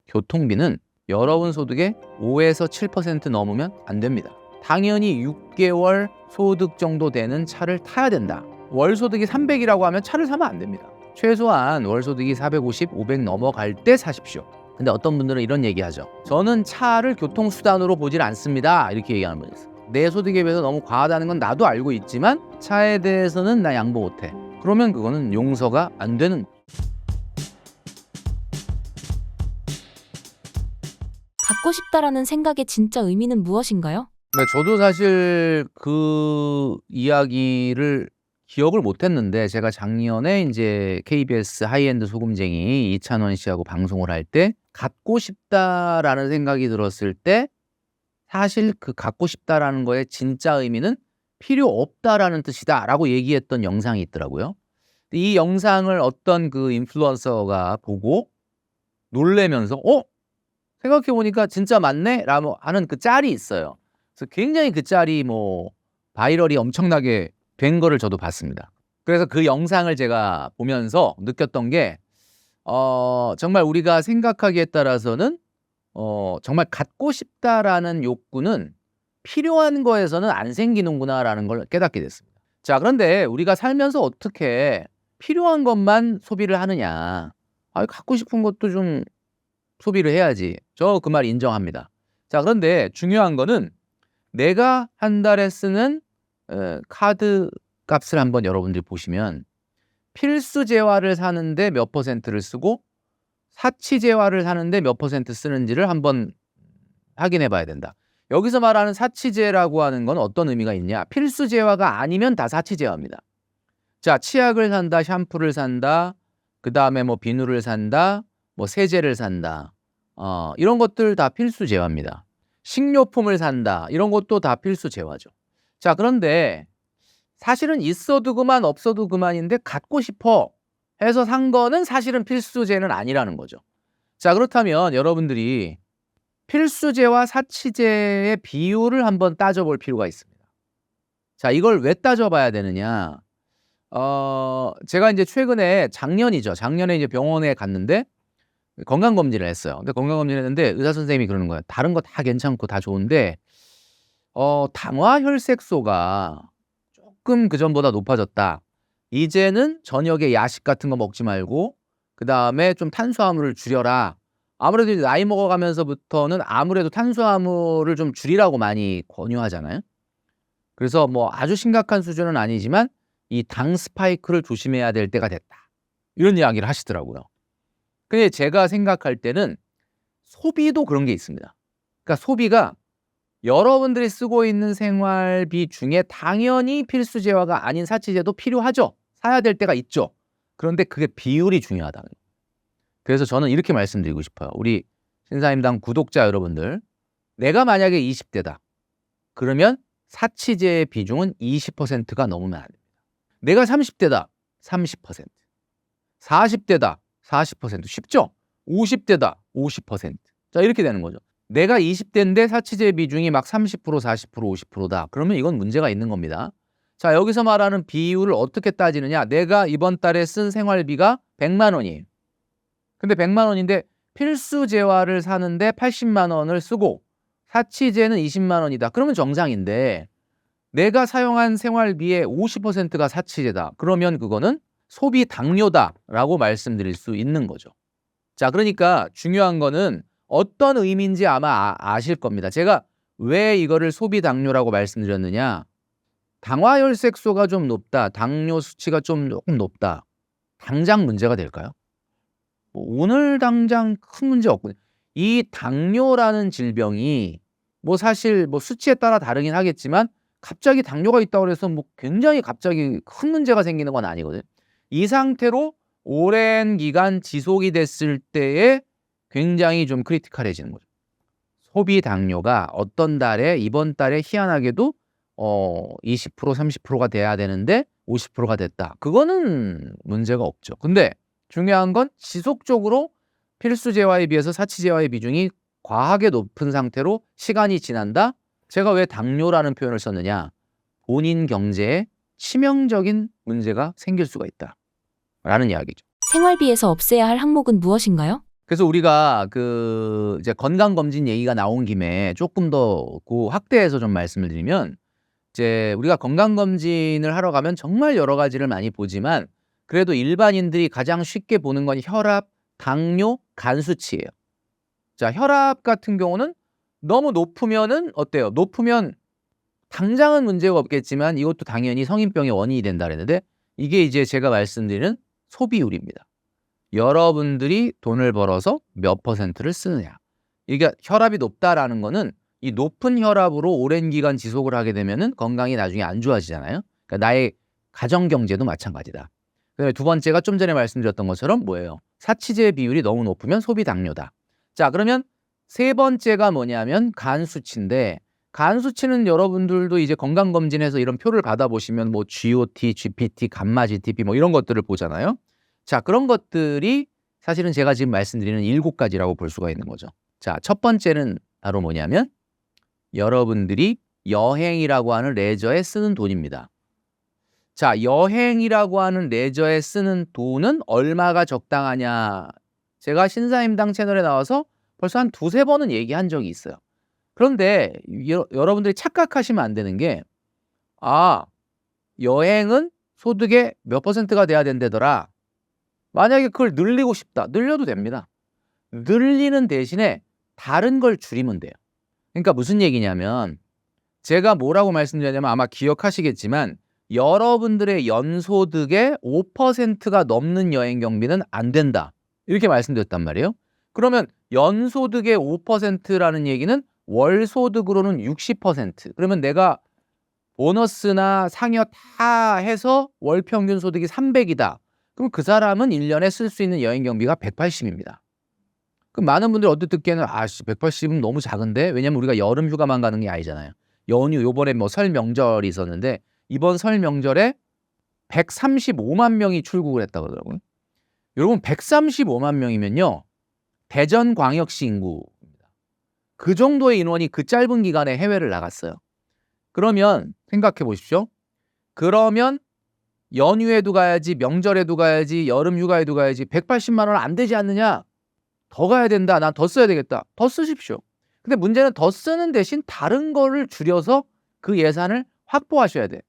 교통비는 여러분 소득의 5에서 7% 넘으면 안 됩니다. 당연히 6개월 소득 정도 되는 차를 타야 된다. 월 소득이 300이라고 하면 차를 사면 안 됩니다. 최소한 월 소득이 450, 500 넘어갈 때 사십시오. 근데 어떤 분들은 이런 얘기하죠. 저는 차를 교통수단으로 보질 않습니다. 이렇게 얘기하는 분이 있어요. 내 소득에 비해서 너무 과하다는 건 나도 알고 있지만 차에 대해서는 나 양보 못해. 그러면 그거는 용서가 안 되는. 갖고 싶다라는 생각의 진짜 의미는 무엇인가요? 네, 저도 사실 그 이야기를 기억을 못했는데 제가 작년에 이제 KBS 하이엔드 소금쟁이 이찬원 씨하고 방송을 할 때 갖고 싶다라는 생각이 들었을 때 사실 그 갖고 싶다라는 거의 진짜 의미는 필요 없다라는 뜻이다라고 얘기했던 영상이 있더라고요. 이 영상을 어떤 그 인플루언서가 보고 놀래면서 생각해보니까 진짜 맞네? 라고 하는 그 짤이 있어요. 그래서 굉장히 그 짤이 뭐 바이럴이 엄청나게 된 거를 저도 봤습니다. 그래서 그 영상을 제가 보면서 느꼈던 게 정말 우리가 생각하기에 따라서는 정말 갖고 싶다라는 욕구는 필요한 거에서는 안 생기는구나라는 걸 깨닫게 됐습니다. 자, 그런데 우리가 살면서 어떻게 필요한 것만 소비를 하느냐. 갖고 싶은 것도 좀 소비를 해야지. 저 그 말 인정합니다. 자, 그런데 중요한 거는 내가 한 달에 쓰는 카드 값을 한번 여러분들이 보시면 필수 재화를 사는데 몇 %를 쓰고 사치 재화를 사는데 몇 % 쓰는지를 한번 확인해 봐야 된다. 여기서 말하는 사치재라고 하는 건 어떤 의미가 있냐? 필수 재화가 아니면 다 사치재화입니다. 자, 치약을 산다, 샴푸를 산다, 그 다음에 뭐 비누를 산다, 뭐 세제를 산다. 이런 것들 다 필수 재화입니다. 식료품을 산다. 이런 것도 다 필수 재화죠. 자, 그런데 사실은 있어도 그만 없어도 그만인데 갖고 싶어 해서 산 거는 사실은 필수재는 아니라는 거죠. 자, 그렇다면 여러분들이 필수재와 사치재의 비율을 한번 따져볼 필요가 있습니다. 자, 이걸 왜 따져봐야 되느냐? 제가 이제 최근에 작년에 이제 병원에 갔는데 건강검진을 했어요. 근데 건강검진을 했는데 의사 선생님이 그러는 거예요. 다른 거 다 괜찮고 다 좋은데 당화혈색소가 조금 그전보다 높아졌다. 이제는 저녁에 야식 같은 거 먹지 말고 그 다음에 좀 탄수화물을 줄여라. 아무래도 이제 나이 먹어가면서부터는 아무래도 탄수화물을 좀 줄이라고 많이 권유하잖아요. 그래서 뭐 아주 심각한 수준은 아니지만 이 당 스파이크를 조심해야 될 때가 됐다. 이런 이야기를 하시더라고요. 근데 제가 생각할 때는 소비도 그런 게 있습니다. 그러니까 소비가 여러분들이 쓰고 있는 생활비 중에 당연히 필수 재화가 아닌 사치재도 필요하죠. 사야 될 때가 있죠. 그런데 그게 비율이 중요하다는 거예요. 그래서 저는 이렇게 말씀드리고 싶어요. 우리 신사임당 구독자 여러분들, 내가 만약에 20대다. 그러면 사치재의 비중은 20%가 넘으면 안 됩니다. 내가 30대다. 30%. 40대다. 40%. 쉽죠? 50대다. 50%. 자, 이렇게 되는 거죠. 내가 20대인데 사치재 비중이 막 30%, 40%, 50%다. 그러면 이건 문제가 있는 겁니다. 자, 여기서 말하는 비율을 어떻게 따지느냐? 내가 이번 달에 쓴 생활비가 100만 원이에요. 근데 100만 원인데 필수 재화를 사는데 80만 원을 쓰고 사치재는 20만 원이다. 그러면 정상인데 내가 사용한 생활비의 50%가 사치재다. 그러면 그거는 소비 당뇨다라고 말씀드릴 수 있는 거죠. 자, 그러니까 중요한 거는 어떤 의미인지 아마 아실 겁니다. 제가 왜 이거를 소비 당뇨라고 말씀드렸느냐? 당화혈색소가 좀 높다. 당뇨 수치가 조금 높다. 당장 문제가 될까요? 뭐 오늘 당장 큰 문제 없거든요. 이 당뇨라는 질병이 뭐 사실 뭐 수치에 따라 다르긴 하겠지만 갑자기 당뇨가 있다고 해서 뭐 굉장히 갑자기 큰 문제가 생기는 건 아니거든요. 이 상태로 오랜 기간 지속이 됐을 때에 굉장히 좀 크리티컬해지는 거죠. 소비 당뇨가 어떤 달에 이번 달에 희한하게도 20% 30%가 돼야 되는데 50%가 됐다. 그거는 문제가 없죠. 근데 중요한 건 지속적으로 필수 재화에 비해서 사치 재화의 비중이 과하게 높은 상태로 시간이 지난다. 제가 왜 당뇨라는 표현을 썼느냐? 본인 경제에 치명적인 문제가 생길 수가 있다라는 이야기죠. 생활비에서 없애야 할 항목은 무엇인가요? 그래서 우리가 그 이제 건강검진 얘기가 나온 김에 조금 더 그 확대해서 좀 말씀을 드리면 이제 우리가 건강검진을 하러 가면 정말 여러 가지를 많이 보지만 그래도 일반인들이 가장 쉽게 보는 건 혈압, 당뇨, 간 수치예요. 자, 혈압 같은 경우는 너무 높으면은 어때요? 높으면 당장은 문제가 없겠지만 이것도 당연히 성인병의 원인이 된다 그랬는데 이게 이제 제가 말씀드리는 소비율입니다. 여러분들이 돈을 벌어서 몇 퍼센트를 쓰느냐. 이게 혈압이 높다라는 거는 이 높은 혈압으로 오랜 기간 지속을 하게 되면은 건강이 나중에 안 좋아지잖아요. 그러니까 나의 가정 경제도 마찬가지다. 그다음에 두 번째가 좀 전에 말씀드렸던 것처럼 뭐예요? 사치제 비율이 너무 높으면 소비 당뇨다. 자, 그러면 세 번째가 뭐냐면 간 수치인데 간 수치는 여러분들도 이제 건강검진에서 이런 표를 받아보시면 뭐 GOT, GPT, 감마 GTP 뭐 이런 것들을 보잖아요. 자, 그런 것들이 사실은 제가 지금 말씀드리는 7가지라고 볼 수가 있는 거죠. 자, 첫 번째는 바로 뭐냐면 여러분들이 여행이라고 하는 레저에 쓰는 돈입니다. 자, 여행이라고 하는 레저에 쓰는 돈은 얼마가 적당하냐. 제가 신사임당 채널에 나와서 벌써 한 두세 번은 얘기한 적이 있어요. 그런데 여러분들이 착각하시면 안 되는 게 여행은 소득의 몇 퍼센트가 돼야 된다더라. 만약에 그걸 늘리고 싶다. 늘려도 됩니다. 늘리는 대신에 다른 걸 줄이면 돼요. 그러니까 무슨 얘기냐면 제가 뭐라고 말씀드렸냐면 아마 기억하시겠지만 여러분들의 연소득의 5%가 넘는 여행 경비는 안 된다. 이렇게 말씀드렸단 말이에요. 그러면 연소득의 5%라는 얘기는 월소득으로는 60%. 그러면 내가 보너스나 상여 다 해서 월 평균 소득이 300이다. 그럼 그 사람은 1년에 쓸 수 있는 여행 경비가 180입니다. 그럼 많은 분들이 어떻게 듣기에는 180은 너무 작은데? 왜냐면 우리가 여름 휴가만 가는 게 아니잖아요. 연휴 요번에 뭐 설 명절이 있었는데 이번 설 명절에 135만 명이 출국을 했다고 하더라고요. 여러분 135만 명이면요. 대전광역시 인구입니다. 그 정도의 인원이 그 짧은 기간에 해외를 나갔어요. 그러면 생각해 보십시오. 그러면 연휴에도 가야지, 명절에도 가야지, 여름 휴가에도 가야지 180만 원 안 되지 않느냐? 더 가야 된다. 난 더 써야 되겠다. 더 쓰십시오. 근데 문제는 더 쓰는 대신 다른 거를 줄여서 그 예산을 확보하셔야 돼.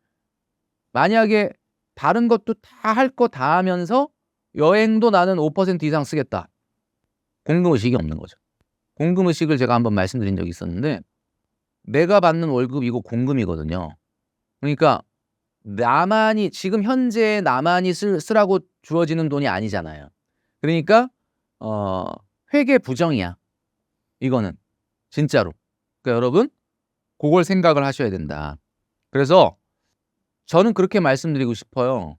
만약에 다른 것도 다 할 거 다 하면서 여행도 나는 5% 이상 쓰겠다. 공금의식이 없는 거죠. 공금의식을 제가 한번 말씀드린 적이 있었는데 내가 받는 월급 이거 공금이거든요. 그러니까 나만이 지금 현재 나만이 쓰라고 주어지는 돈이 아니잖아요. 그러니까 회계 부정이야. 이거는 진짜로. 그러니까 여러분 그걸 생각을 하셔야 된다. 그래서 저는 그렇게 말씀드리고 싶어요.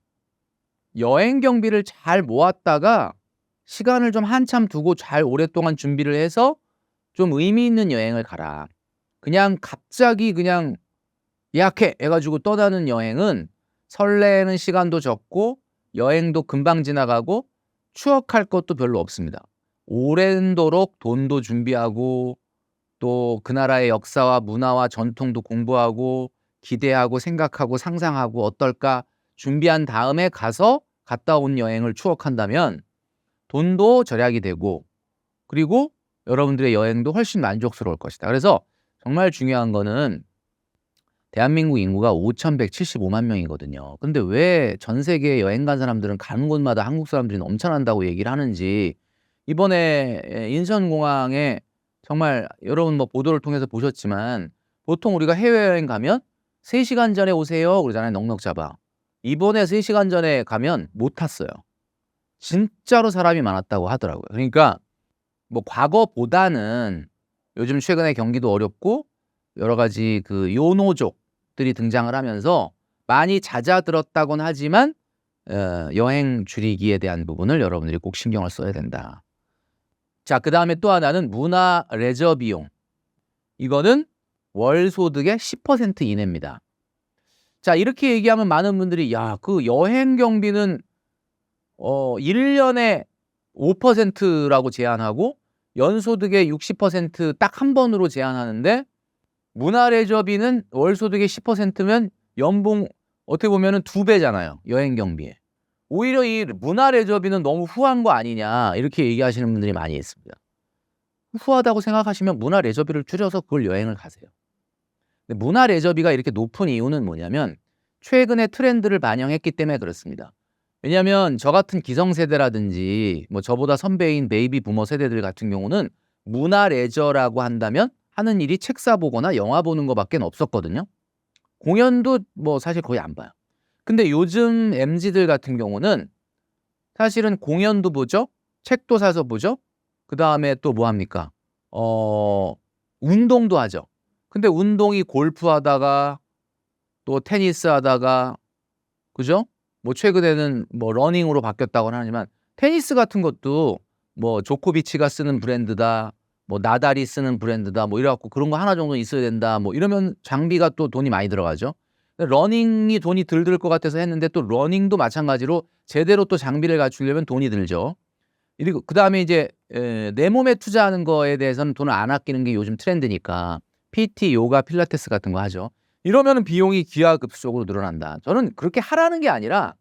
여행 경비를 잘 모았다가 시간을 좀 한참 두고 잘 오랫동안 준비를 해서 좀 의미 있는 여행을 가라. 그냥 갑자기 그냥 예약해 해가지고 떠나는 여행은 설레는 시간도 적고 여행도 금방 지나가고 추억할 것도 별로 없습니다. 오랜도록 돈도 준비하고 또 그 나라의 역사와 문화와 전통도 공부하고 기대하고 생각하고 상상하고 어떨까 준비한 다음에 가서 갔다 온 여행을 추억한다면 돈도 절약이 되고 그리고 여러분들의 여행도 훨씬 만족스러울 것이다. 그래서 정말 중요한 거는 대한민국 인구가 5,175만 명이거든요. 근데 왜 전 세계에 여행 간 사람들은 가는 곳마다 한국 사람들이 넘쳐난다고 얘기를 하는지 이번에 인천공항에 정말 여러분 뭐 보도를 통해서 보셨지만 보통 우리가 해외여행 가면 3시간 전에 오세요 그러잖아요. 넉넉 잡아. 이번에 3시간 전에 가면 못 탔어요. 진짜로 사람이 많았다고 하더라고요. 그러니까 뭐 과거보다는 요즘 최근에 경기도 어렵고 여러 가지 그 요노족들이 등장을 하면서 많이 잦아들었다곤 하지만 여행 줄이기에 대한 부분을 여러분들이 꼭 신경을 써야 된다. 자, 그 다음에 또 하나는 문화 레저 비용. 이거는 월 소득의 10% 이내입니다. 자, 이렇게 얘기하면 많은 분들이 야, 그 여행 경비는 1년에 5%라고 제한하고 연소득의 60% 딱 한 번으로 제한하는데 문화레저비는 월소득의 10%면 연봉 어떻게 보면 2배잖아요. 여행 경비에. 오히려 이 문화 레저비는 너무 후한 거 아니냐 이렇게 얘기하시는 분들이 많이 있습니다. 후하다고 생각하시면 문화 레저비를 줄여서 그걸 여행을 가세요. 근데 문화 레저비가 이렇게 높은 이유는 뭐냐면 최근의 트렌드를 반영했기 때문에 그렇습니다. 왜냐하면 저 같은 기성세대라든지 뭐 저보다 선배인 베이비 부머 세대들 같은 경우는 문화 레저라고 한다면 하는 일이 책 사보거나 영화 보는 거밖에 없었거든요. 공연도 뭐 사실 거의 안 봐요. 근데 요즘 MZ들 같은 경우는 사실은 공연도 보죠. 책도 사서 보죠. 그다음에 또 뭐 합니까? 운동도 하죠. 근데 운동이 골프하다가 또 테니스하다가 그죠? 뭐 최근에는 뭐 러닝으로 바뀌었다고는 하지만 테니스 같은 것도 뭐 조코비치가 쓰는 브랜드다. 뭐 나달이 쓰는 브랜드다. 뭐 이래 갖고 그런 거 하나 정도는 있어야 된다. 뭐 이러면 장비가 또 돈이 많이 들어가죠. 러닝이 돈이 덜 들 것 같아서 했는데 또 러닝도 마찬가지로 제대로 또 장비를 갖추려면 돈이 들죠. 그리고 그다음에 이제 내 몸에 투자하는 거에 대해서는 돈을 안 아끼는 게 요즘 트렌드니까 PT, 요가, 필라테스 같은 거 하죠. 이러면은 비용이 기하급수적으로 늘어난다. 저는 그렇게 하라는 게 아니라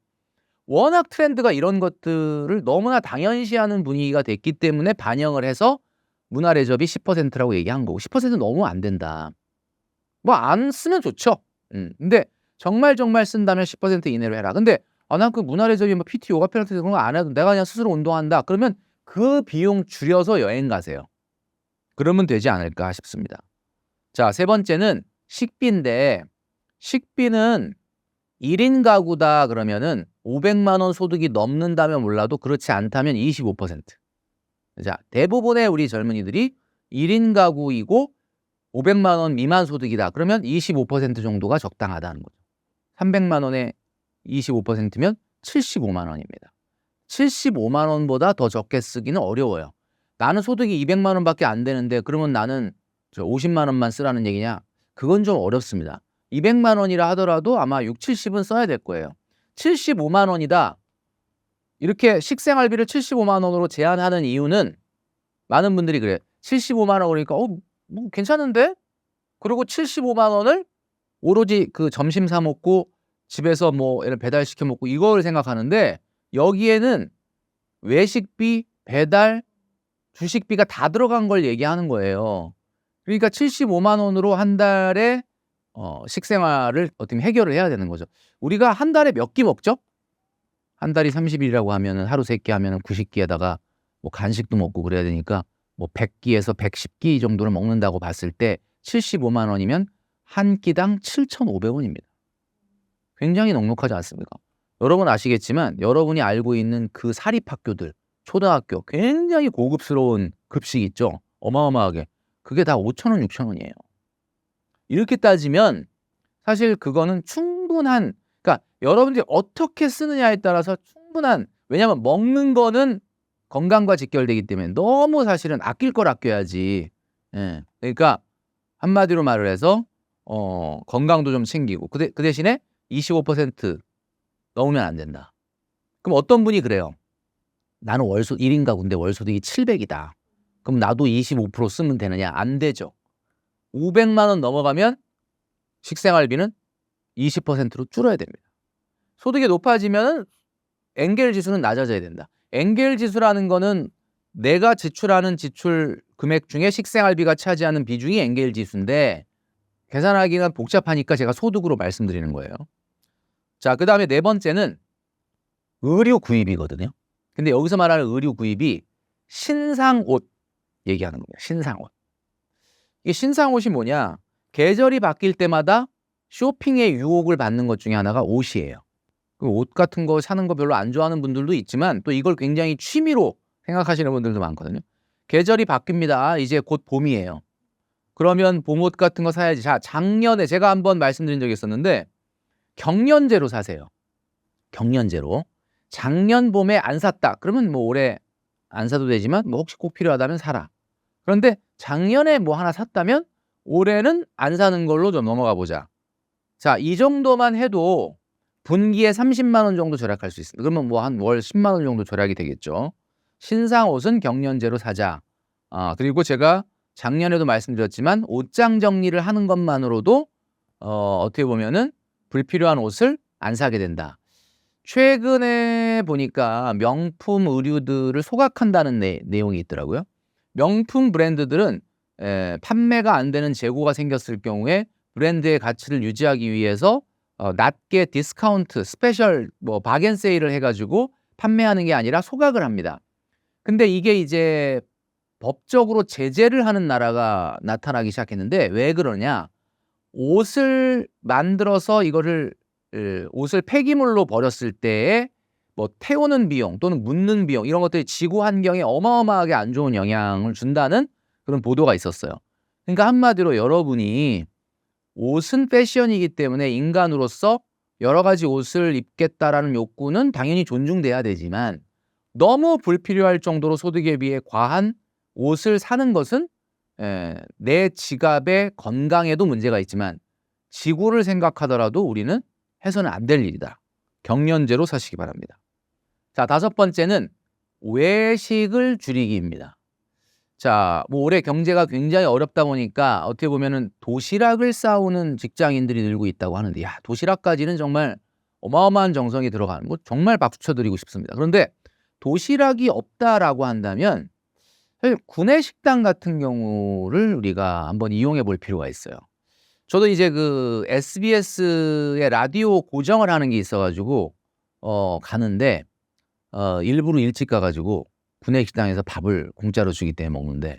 워낙 트렌드가 이런 것들을 너무나 당연시하는 분위기가 됐기 때문에 반영을 해서 문화 레저비 10%라고 얘기한 거고 10% 너무 안 된다. 뭐 안 쓰면 좋죠. 근데 정말 쓴다면 10% 이내로 해라. 근데 난 그 문화 레저비 뭐 PT, 요가, 필라테스 그런 거 안 해도 내가 그냥 스스로 운동한다. 그러면 그 비용 줄여서 여행 가세요. 그러면 되지 않을까 싶습니다. 자, 세 번째는 식비인데 식비는 1인 가구다 그러면은 500만 원 소득이 넘는다면 몰라도 그렇지 않다면 25%. 자, 대부분의 우리 젊은이들이 1인 가구이고 500만 원 미만 소득이다. 그러면 25% 정도가 적당하다는 거죠. 300만 원에 25%면 75만 원입니다. 75만 원보다 더 적게 쓰기는 어려워요. 나는 소득이 200만 원밖에 안 되는데 그러면 나는 50만 원만 쓰라는 얘기냐? 그건 좀 어렵습니다. 200만 원이라 하더라도 아마 6, 70은 써야 될 거예요. 75만 원이다. 이렇게 식생활비를 75만 원으로 제한하는 이유는 많은 분들이 그래요. 75만 원 그러니까 뭐 괜찮은데? 그리고 75만 원을 오로지 그 점심 사 먹고 집에서 뭐 예를 배달 시켜 먹고 이걸 생각하는데 여기에는 외식비, 배달, 주식비가 다 들어간 걸 얘기하는 거예요. 그러니까 75만 원으로 한 달에 식생활을 어떻게 해결을 해야 되는 거죠. 우리가 한 달에 몇 끼 먹죠? 한 달이 30일이라고 하면은 하루 3끼 하면은 90끼에다가 뭐 간식도 먹고 그래야 되니까 뭐 100끼에서 110끼 정도를 먹는다고 봤을 때 75만 원이면 한 끼당 7,500원입니다. 굉장히 넉넉하지 않습니까? 여러분 아시겠지만 여러분이 알고 있는 그 사립학교들, 초등학교 굉장히 고급스러운 급식 있죠? 어마어마하게. 그게 다 5,000원, 6,000원이에요. 이렇게 따지면 사실 그거는 충분한 그러니까 여러분들이 어떻게 쓰느냐에 따라서 충분한 왜냐하면 먹는 거는 건강과 직결되기 때문에 너무 사실은 아낄 걸 아껴야지. 예. 그러니까 한마디로 말을 해서 건강도 좀 챙기고 그 대신에 25% 넘으면 안 된다. 그럼 어떤 분이 그래요. 나는 1인 가구인데 월소득이 700이다. 그럼 나도 25% 쓰면 되느냐? 안 되죠. 500만 원 넘어가면 식생활비는 20%로 줄어야 됩니다. 소득이 높아지면 엔겔 지수는 낮아져야 된다. 엔겔 지수라는 거는 내가 지출하는 지출 금액 중에 식생활비가 차지하는 비중이 엔겔 지수인데 계산하기가 복잡하니까 제가 소득으로 말씀드리는 거예요. 자, 그다음에 네 번째는 의류 구입이거든요. 근데 여기서 말하는 의류 구입이 신상 옷 얘기하는 거예요. 신상 옷. 이게 신상 옷이 뭐냐? 계절이 바뀔 때마다 쇼핑의 유혹을 받는 것 중에 하나가 옷이에요. 그 옷 같은 거 사는 거 별로 안 좋아하는 분들도 있지만 또 이걸 굉장히 취미로 생각하시는 분들도 많거든요. 계절이 바뀝니다. 이제 곧 봄이에요. 그러면 봄옷 같은 거 사야지. 자, 작년에 제가 한번 말씀드린 적이 있었는데 경년제로 사세요. 경년제로. 작년 봄에 안 샀다. 그러면 뭐 올해 안 사도 되지만 뭐 혹시 꼭 필요하다면 사라. 그런데 작년에 뭐 하나 샀다면 올해는 안 사는 걸로 좀 넘어가 보자. 자, 이 정도만 해도 분기에 30만 원 정도 절약할 수 있습니다. 그러면 뭐 한 월 10만 원 정도 절약이 되겠죠. 신상 옷은 경년제로 사자. 그리고 제가 작년에도 말씀드렸지만 옷장 정리를 하는 것만으로도 어떻게 보면은 불필요한 옷을 안 사게 된다. 최근에 보니까 명품 의류들을 소각한다는 내용이 있더라고요. 명품 브랜드들은 판매가 안 되는 재고가 생겼을 경우에 브랜드의 가치를 유지하기 위해서 낮게 디스카운트, 스페셜 뭐 바겐 세일을 해가지고 판매하는 게 아니라 소각을 합니다. 근데 이게 이제 법적으로 제재를 하는 나라가 나타나기 시작했는데 왜 그러냐? 옷을 만들어서 이거를 옷을 폐기물로 버렸을 때에 뭐 태우는 비용 또는 묻는 비용 이런 것들이 지구 환경에 어마어마하게 안 좋은 영향을 준다는 그런 보도가 있었어요. 그러니까 한마디로 여러분이 옷은 패션이기 때문에 인간으로서 여러 가지 옷을 입겠다라는 욕구는 당연히 존중돼야 되지만 너무 불필요할 정도로 소득에 비해 과한 옷을 사는 것은 내 지갑의 건강에도 문제가 있지만 지구를 생각하더라도 우리는 해서는 안 될 일이다. 경련제로 사시기 바랍니다. 자, 5번째는 외식을 줄이기입니다. 자, 뭐 올해 경제가 굉장히 어렵다 보니까 어떻게 보면은 도시락을 싸오는 직장인들이 늘고 있다고 하는데, 야, 도시락까지는 정말 어마어마한 정성이 들어가는, 뭐 정말 박수 쳐드리고 싶습니다. 그런데 도시락이 없다라고 한다면 사실 구내식당 같은 경우를 우리가 한번 이용해 볼 필요가 있어요. 저도 이제 그 SBS의 라디오 고정을 하는 게 있어가지고 가는데 일부러 일찍 가가지고 구내식당에서 밥을 공짜로 주기 때문에 먹는데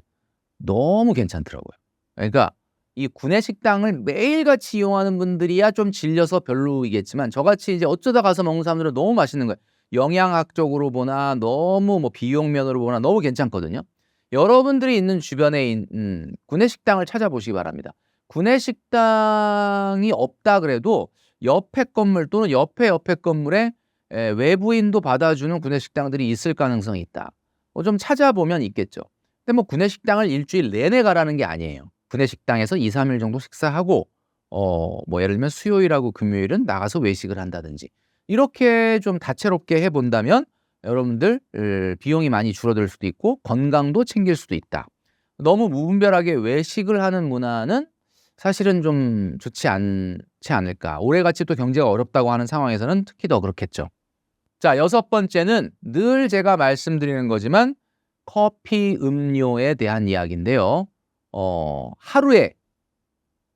너무 괜찮더라고요. 그러니까 이 구내식당을 매일같이 이용하는 분들이야 좀 질려서 별로이겠지만 저같이 이제 어쩌다 가서 먹는 사람들은 너무 맛있는 거예요. 영양학적으로 보나 너무 뭐 비용면으로 보나 너무 괜찮거든요. 여러분들이 있는 주변에 구내식당을 찾아보시기 바랍니다. 구내식당이 없다 그래도 옆에 건물 또는 옆에 건물에 외부인도 받아주는 구내식당들이 있을 가능성이 있다. 좀 찾아보면 있겠죠. 근데 뭐 구내식당을 일주일 내내 가라는 게 아니에요. 구내식당에서 2, 3일 정도 식사하고 뭐 예를 들면 수요일하고 금요일은 나가서 외식을 한다든지 이렇게 좀 다채롭게 해본다면 여러분들 비용이 많이 줄어들 수도 있고 건강도 챙길 수도 있다. 너무 무분별하게 외식을 하는 문화는 사실은 좀 좋지 않지 않을까. 올해같이 또 경제가 어렵다고 하는 상황에서는 특히 더 그렇겠죠. 자, 6번째는 늘 제가 말씀드리는 거지만 커피 음료에 대한 이야기인데요. 하루에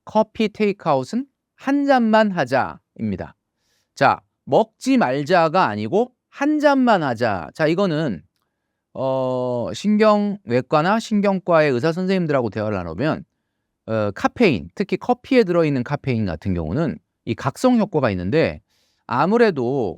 커피 테이크아웃은 한 잔만 하자입니다. 자, 먹지 말자가 아니고 한 잔만 하자. 자, 이거는 신경외과나 신경과의 의사 선생님들하고 대화를 나누면 카페인, 특히 커피에 들어있는 카페인 같은 경우는 이 각성 효과가 있는데 아무래도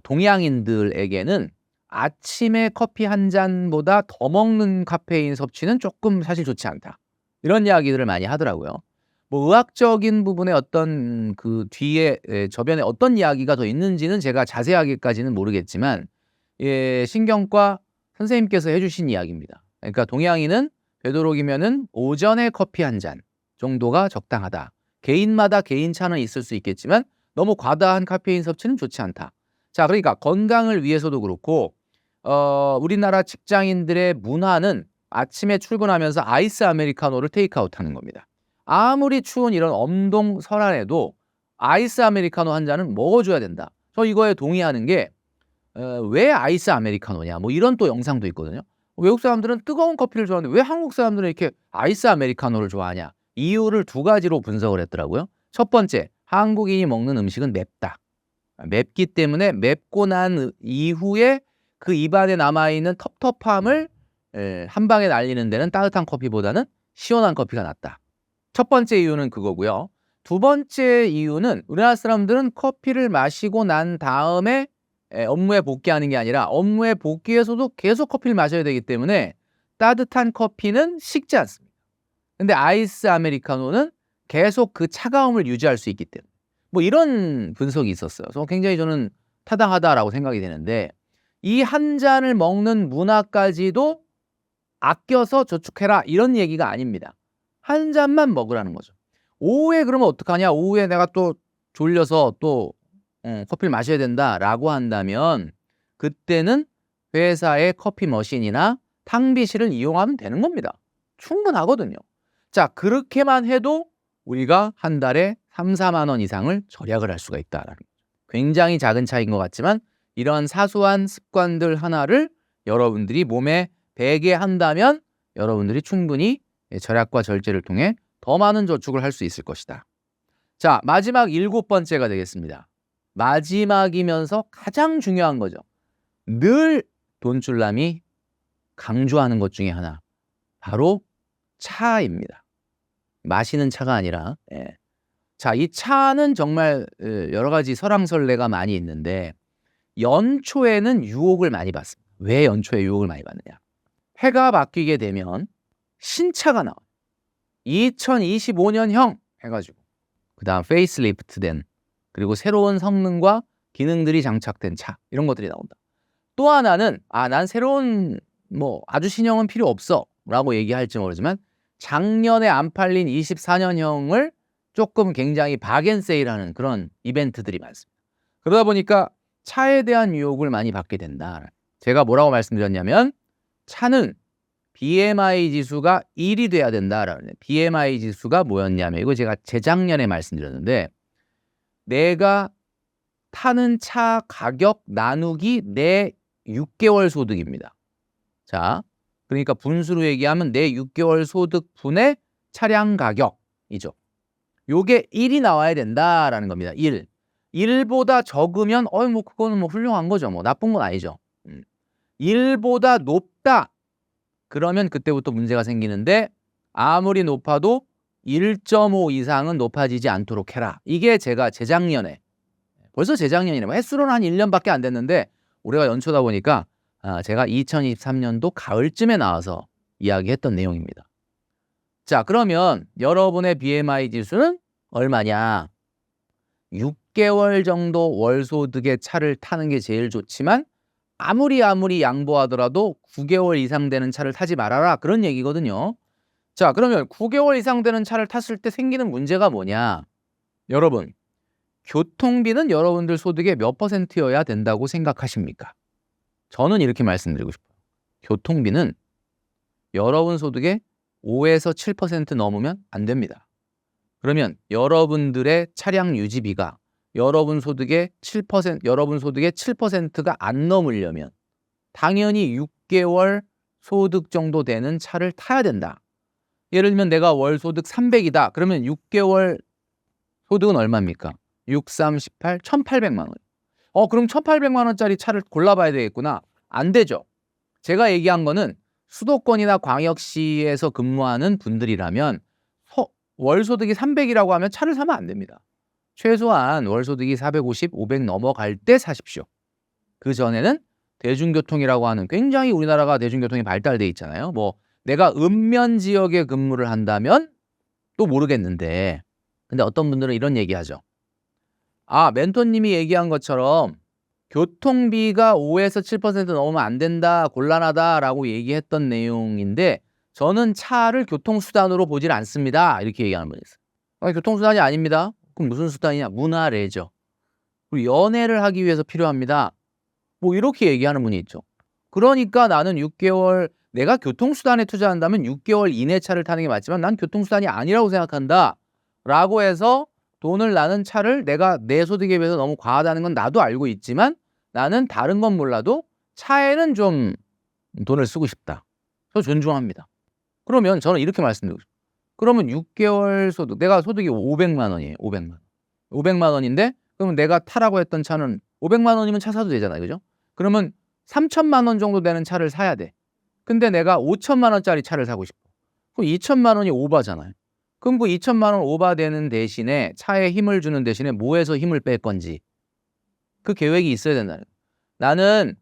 동양인들에게는 아침에 커피 한 잔보다 더 먹는 카페인 섭취는 조금 사실 좋지 않다. 이런 이야기들을 많이 하더라고요. 뭐 의학적인 부분에 어떤 그 뒤에 저변에 어떤 이야기가 더 있는지는 제가 자세하게까지는 모르겠지만 신경과 선생님께서 해주신 이야기입니다. 그러니까 동양인은 되도록이면은 오전에 커피 한 잔 정도가 적당하다. 개인마다 개인차는 있을 수 있겠지만 너무 과다한 카페인 섭취는 좋지 않다. 자, 그러니까 건강을 위해서도 그렇고 우리나라 직장인들의 문화는 아침에 출근하면서 아이스 아메리카노를 테이크아웃하는 겁니다. 아무리 추운 이런 엄동 설안에도 아이스 아메리카노 한 잔은 먹어줘야 된다. 저 이거에 동의하는 게 왜 아이스 아메리카노냐 뭐 이런 또 영상도 있거든요. 외국 사람들은 뜨거운 커피를 좋아하는데 왜 한국 사람들은 이렇게 아이스 아메리카노를 좋아하냐. 이유를 2가지로 분석을 했더라고요. 첫 번째, 한국인이 먹는 음식은 맵다. 맵기 때문에 맵고 난 이후에 그 입안에 남아있는 텁텁함을 한 방에 날리는 데는 따뜻한 커피보다는 시원한 커피가 낫다. 첫 번째 이유는 그거고요. 2번째 이유는 우리나라 사람들은 커피를 마시고 난 다음에 업무에 복귀하는 게 아니라 업무에 복귀해서도 계속 커피를 마셔야 되기 때문에 따뜻한 커피는 식지 않습니다. 근데 아이스 아메리카노는 계속 그 차가움을 유지할 수 있기 때문에 뭐 이런 분석이 있었어요. 그래서 굉장히 저는 타당하다라고 생각이 되는데 이 한 잔을 먹는 문화까지도 아껴서 저축해라 이런 얘기가 아닙니다. 한 잔만 먹으라는 거죠. 오후에 그러면 어떡하냐? 오후에 내가 또 졸려서 또 커피를 마셔야 된다라고 한다면 그때는 회사의 커피 머신이나 탕비실을 이용하면 되는 겁니다. 충분하거든요. 자, 그렇게만 해도 우리가 한 달에 3, 4만 원 이상을 절약을 할 수가 있다라는 거죠. 굉장히 작은 차이인 것 같지만 이런 사소한 습관들 하나를 여러분들이 몸에 배게 한다면 여러분들이 충분히 절약과 절제를 통해 더 많은 저축을 할 수 있을 것이다. 자, 마지막 7번째가 되겠습니다. 마지막이면서 가장 중요한 거죠. 늘 돈줄남이 강조하는 것 중에 하나, 바로 차입니다. 마시는 차가 아니라. 자, 이 차는 정말 여러 가지 설왕설래가 많이 있는데 연초에는 유혹을 많이 받습니다. 왜 연초에 유혹을 많이 받느냐? 해가 바뀌게 되면 신차가 나와요. 2025년형 해가지고 그 다음 페이스리프트 된, 그리고 새로운 성능과 기능들이 장착된 차, 이런 것들이 나온다. 또 하나는 난 새로운 아주 신형은 필요 없어 라고 얘기할지 모르지만 작년에 안 팔린 24년형을 조금 굉장히 바겐세일하는 그런 이벤트들이 많습니다. 그러다 보니까 차에 대한 유혹을 많이 받게 된다. 제가 뭐라고 말씀드렸냐면 차는 BMI 지수가 1이 돼야 된다라는. BMI 지수가 뭐였냐면, 이거 제가 재작년에 말씀드렸는데, 내가 타는 차 가격 나누기 내 6개월 소득입니다. 자, 그러니까 분수로 얘기하면 내 6개월 소득 분의 차량 가격이죠. 요게 1이 나와야 된다라는 겁니다. 1. 1보다 적으면 그거는 훌륭한 거죠. 나쁜 건 아니죠. 1보다 높다. 그러면 그때부터 문제가 생기는데, 아무리 높아도 1.5 이상은 높아지지 않도록 해라. 이게 제가 재작년에, 벌써 재작년이네. 횟수로는 한 1년밖에 안 됐는데 올해가 연초다 보니까 제가 2023년도 가을쯤에 나와서 이야기했던 내용입니다. 자, 그러면 여러분의 BMI 지수는 얼마냐? 6개월 정도 월소득의 차를 타는 게 제일 좋지만 아무리 양보하더라도 9개월 이상 되는 차를 타지 말아라, 그런 얘기거든요. 자, 그러면 9개월 이상 되는 차를 탔을 때 생기는 문제가 뭐냐? 여러분, 교통비는 여러분들 소득의 몇 %여야 된다고 생각하십니까? 저는 이렇게 말씀드리고 싶어요. 교통비는 여러분 소득의 5에서 7% 넘으면 안 됩니다. 그러면 여러분들의 차량 유지비가 여러분 소득의 7%가 안 넘으려면 당연히 6개월 소득 정도 되는 차를 타야 된다. 예를 들면 내가 월 소득 300이다. 그러면 6개월 소득은 얼마입니까? 6, 3, 18, 1,800만 원. 그럼 1,800만 원짜리 차를 골라봐야 되겠구나. 안 되죠. 제가 얘기한 거는 수도권이나 광역시에서 근무하는 분들이라면 월 소득이 300이라고 하면 차를 사면 안 됩니다. 최소한 월 소득이 450, 500 넘어갈 때 사십시오. 그 전에는 대중교통이라고 하는, 굉장히 우리나라가 대중교통이 발달돼 있잖아요. 내가 읍면 지역에 근무를 한다면 또 모르겠는데, 근데 어떤 분들은 이런 얘기하죠. 멘토님이 얘기한 것처럼 교통비가 5에서 7% 넘으면 안 된다, 곤란하다라고 얘기했던 내용인데, 저는 차를 교통수단으로 보질 않습니다. 이렇게 얘기하는 분이 있어요. 교통수단이 아닙니다. 그럼 무슨 수단이냐? 문화래죠. 그리고 연애를 하기 위해서 필요합니다. 이렇게 얘기하는 분이 있죠. 그러니까 나는 6개월, 내가 교통수단에 투자한다면 6개월 이내 차를 타는 게 맞지만 난 교통수단이 아니라고 생각한다 라고 해서 돈을 나는 차를, 내가 내 소득에 비해서 너무 과하다는 건 나도 알고 있지만 나는 다른 건 몰라도 차에는 좀 돈을 쓰고 싶다. 저 존중합니다. 그러면 저는 이렇게 말씀드리고 싶어요. 그러면 6개월 소득, 내가 소득이 500만 원이에요. 500만 원. 500만 원인데 그러면 내가 타라고 했던 차는 500만 원이면 차 사도 되잖아요. 그죠? 그러면 3천만 원 정도 되는 차를 사야 돼. 근데 내가 5천만 원짜리 차를 사고 싶어. 그럼 2천만 원이 오바잖아요. 그럼 그 2천만 원 오바되는 대신에, 차에 힘을 주는 대신에 뭐에서 힘을 뺄 건지 그 계획이 있어야 된다는 거예요. 나는